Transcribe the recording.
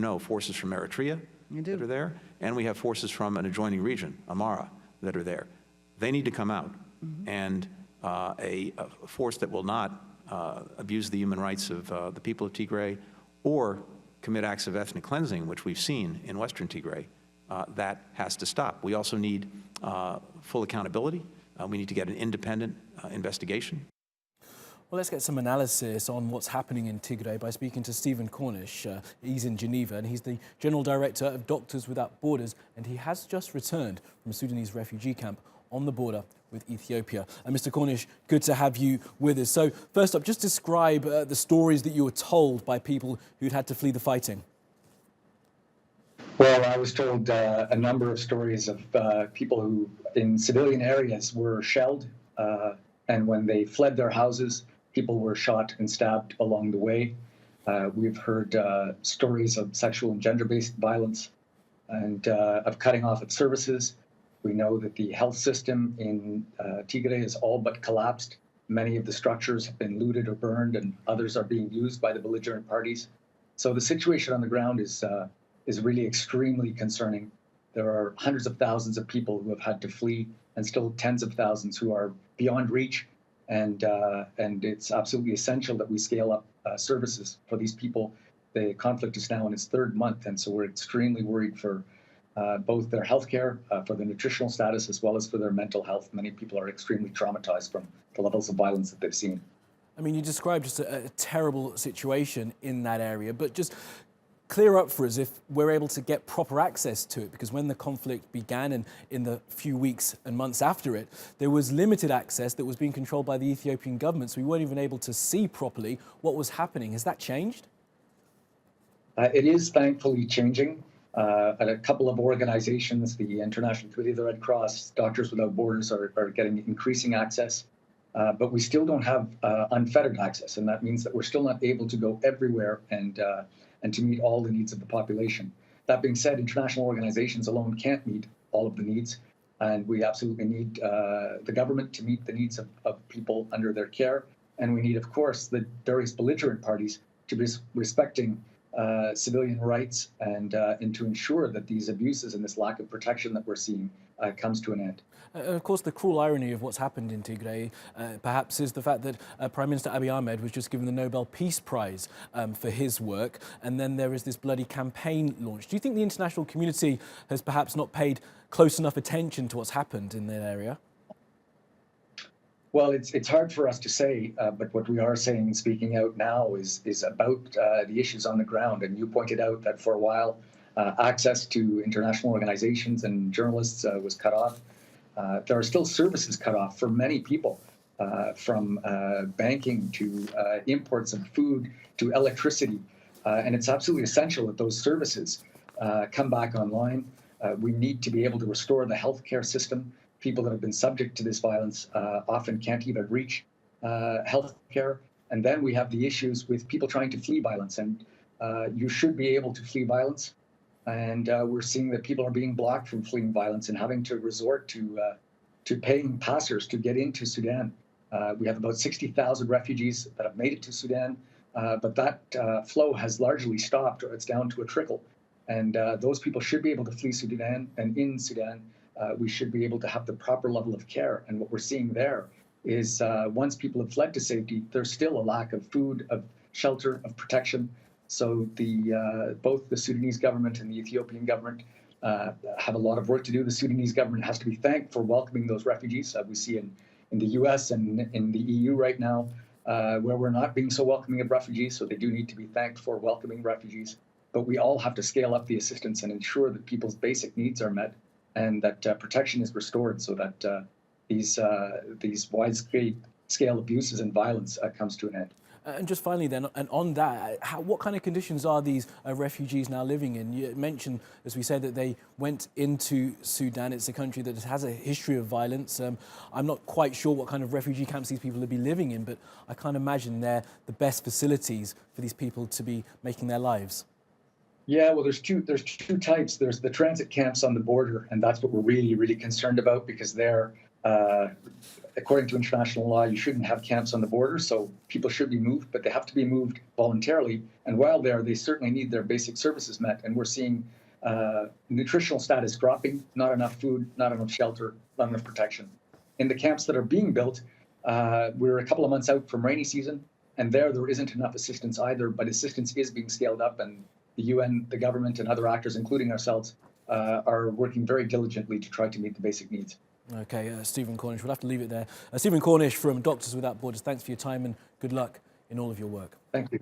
know, forces from Eritrea that are there, and we have forces from an adjoining region, Amara, that are there. They need to come out. And a force that will not abuse the human rights of the people of Tigray or commit acts of ethnic cleansing, which we've seen in Western Tigray, that has to stop. We also need full accountability. We need to get an independent investigation. Well, let's get some analysis on what's happening in Tigray by speaking to Stephen Cornish. He's in Geneva, and he's the General Director of Doctors Without Borders, and he has just returned from a Sudanese refugee camp on the border with Ethiopia. And Mr. Cornish, good to have you with us. So first up, just describe the stories that you were told by people who'd had to flee the fighting. Well, I was told a number of stories of people who in civilian areas were shelled, and when they fled their houses, people were shot and stabbed along the way. We've heard stories of sexual and gender-based violence and of cutting off of services. We know that the health system in Tigray is all but collapsed. Many of the structures have been looted or burned, and others are being used by the belligerent parties. So the situation on the ground is really extremely concerning. There are hundreds of thousands of people who have had to flee, and still tens of thousands who are beyond reach. And it's absolutely essential that we scale up services for these people. The conflict is now in its third month, and so we're extremely worried for both their health care, for their nutritional status, as well as for their mental health. Many people are extremely traumatized from the levels of violence that they've seen. I mean, you described just a terrible situation in that area, but just clear up for us if we're able to get proper access to it, because when the conflict began and in the few weeks and months after it, there was limited access that was being controlled by the Ethiopian government, so we weren't even able to see properly what was happening. Has that changed? It is thankfully changing. A couple of organizations, the International Committee of the Red Cross, Doctors Without Borders, are getting increasing access, but we still don't have unfettered access, and that means that we're still not able to go everywhere and to meet all the needs of the population. That being said, international organizations alone can't meet all of the needs, and we absolutely need the government to meet the needs of people under their care, and we need, of course, the various belligerent parties to be respecting civilian rights and to ensure that these abuses and this lack of protection that we're seeing comes to an end. Of course, the cruel irony of what's happened in Tigray, perhaps, is the fact that Prime Minister Abiy Ahmed was just given the Nobel Peace Prize for his work, and then there is this bloody campaign launched. Do you think the international community has perhaps not paid close enough attention to what's happened in that area? Well, it's hard for us to say, but what we are saying and speaking out now is about the issues on the ground. And you pointed out that for a while, access to international organizations and journalists was cut off. There are still services cut off for many people, from banking to imports of food to electricity. And it's absolutely essential that those services come back online. We need to be able to restore the healthcare system. People that have been subject to this violence often can't even reach health care. And then we have the issues with people trying to flee violence. And you should be able to flee violence. And we're seeing that people are being blocked from fleeing violence and having to resort to paying passers to get into Sudan. We have about 60,000 refugees that have made it to Sudan, but that flow has largely stopped, or it's down to a trickle. And those people should be able to flee Sudan, and in Sudan, we should be able to have the proper level of care. And what we're seeing there is once people have fled to safety, there's still a lack of food, of shelter, of protection. So both the Sudanese government and the Ethiopian government have a lot of work to do. The Sudanese government has to be thanked for welcoming those refugees. We see in the US and in the EU right now, where we're not being so welcoming of refugees. So they do need to be thanked for welcoming refugees. But we all have to scale up the assistance and ensure that people's basic needs are met, and that protection is restored, so that these wide-scale abuses and violence comes to an end. And just finally then, and on that, what kind of conditions are these refugees now living in? You mentioned, as we said, that they went into Sudan. It's a country that has a history of violence. I'm not quite sure what kind of refugee camps these people will be living in, but I can't imagine they're the best facilities for these people to be making their lives. Yeah, well, there's two types. There's the transit camps on the border, and that's what we're really, really concerned about, because there according to international law, you shouldn't have camps on the border, so people should be moved, but they have to be moved voluntarily. And while there, they certainly need their basic services met. And we're seeing nutritional status dropping, not enough food, not enough shelter, not enough protection. In the camps that are being built, we're a couple of months out from rainy season, and there isn't enough assistance either, but assistance is being scaled up, and the UN, the government, and other actors, including ourselves, are working very diligently to try to meet the basic needs. Okay, Stephen Cornish, we'll have to leave it there. Stephen Cornish from Doctors Without Borders, thanks for your time and good luck in all of your work. Thank you.